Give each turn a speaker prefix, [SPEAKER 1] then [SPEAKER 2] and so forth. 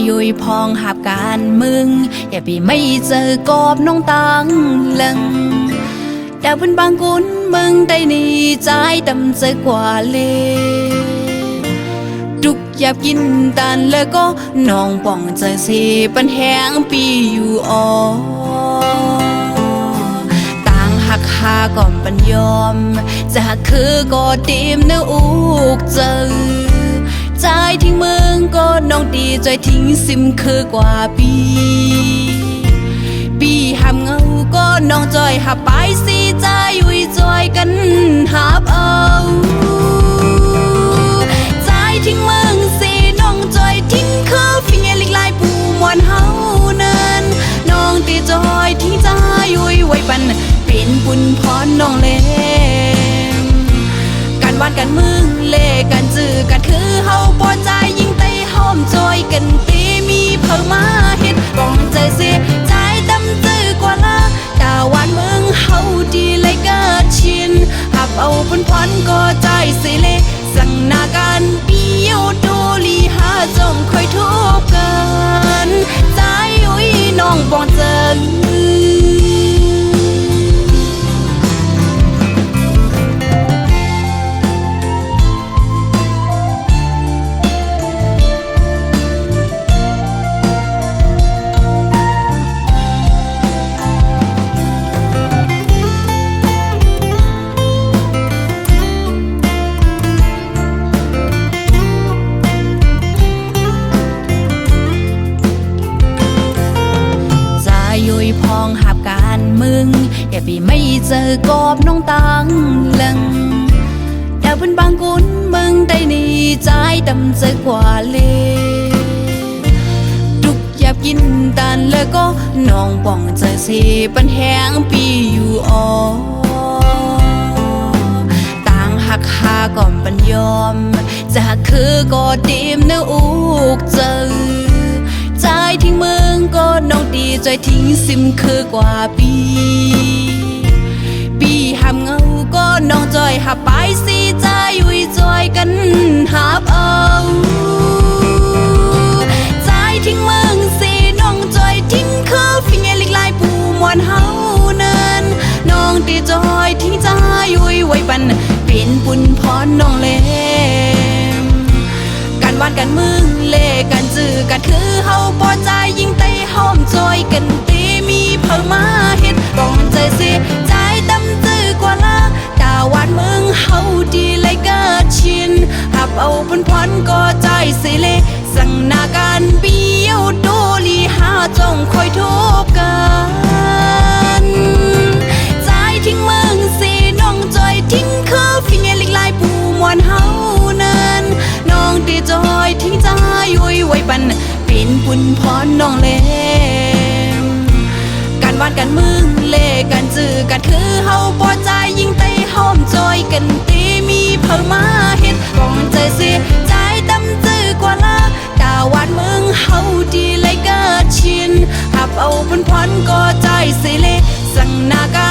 [SPEAKER 1] ยุยพองหับการมึงอย่าปีไม่เจอกอบน้องตังลังดาวบนบางกุนมึงได้หนีใจดำใจกว่าเลยดุกอยากกินตันแล้วก็น้องป่องใจเสียปันแหงปีอยู่อ๋อต่างหักหาก่อนปันยอมจะคือก็ตีมเนื้ออุกเจอใจทิ้งมึงก็น้องดีใจทิ้งซิมคือกว่าปีหามเงาก็น้องจอยหับไปสิใจอุ้ยจอยกันหับเอาใจทิ้งมึงสิน้องจอยทิ้งคือฟิเงลิกลายปูมวนเฮานั้นน้องตีจอยทิ้งใจอุ้ยไว้ปันเป็นบุญพรน้องเล่การวาดกันมึงเล่กันจื้อกันคือเฮาปอใจยิ่งเตะหอมจอยกันตีมีเพิ่มมาเฮ็ดป้องใจเสียใจดำจื้อกว่าละกาหวานมึงเฮาดีเลยเกิดชินหับเอาผลพรก็ใจสิเลสั่งนาการปีโยดูลีหาจงคอยทุกกันใจอุ้ยน้องป้องเจอพองหับการมึงอย่าปีไม่เจอกอบน้องตังลังดาวบนบางกุนมึงได้หนีใจดำใจกว่าเลยดุกอยากกินตันแล้วก็น้องป่องใจเสียปันแหงปีอยู่อ๋อต่างหักหาก่อนปันยอมจะคือก็ตีมเนื้ออุกเจอใจทิ้งมึงก็น้องดีใจทิ้งซิมคือกว่าปีหามเงาก็น้องจอยหับไปสิใจอุ้ยจอยกันหับเอาใจทิ้งมึงสิน้องจอยทิ้งคือฟิเงลิกลายปูมวนเฮานั้นน้องดีจอยทิ้งใจอุ้ยไว้ปันเป็นบุญพรน้องเล่การวาดกันมึงเล่กันจื้อกันคือเฮาปอใจยิ่งเตะหอมจอยกันตีมีเพิ่มมาเฮ็ดป้องใจเสียใจดำจื้อกว่าละกาหวานมึงเฮาดีเลยเกิดชินหับเอาผลพรก็ใจสิเลสั่งนาการปีโยดูลีหาจงคอยทุกกันใจทิ้งมึงสิน้องจอยทิ้งคือฟิเงลิกลายปูมวนเฮานั้นน้องตีจอยทิ้งใจอุ้ยไว้ปันเป็นบุญพรน้องเล่การวาดกันมึงเล่กันจื้อกันคือเฮาปอใจยิ่งเตะหอมจอยกันตีมีเพิ่มมาเฮ็ดป้องใจเสียใจดำจื้อกว่าละกาหวานมึงเฮาดีเลยเกิดชินหับเอาผลพรก็ใจสิเลสั่งนาการ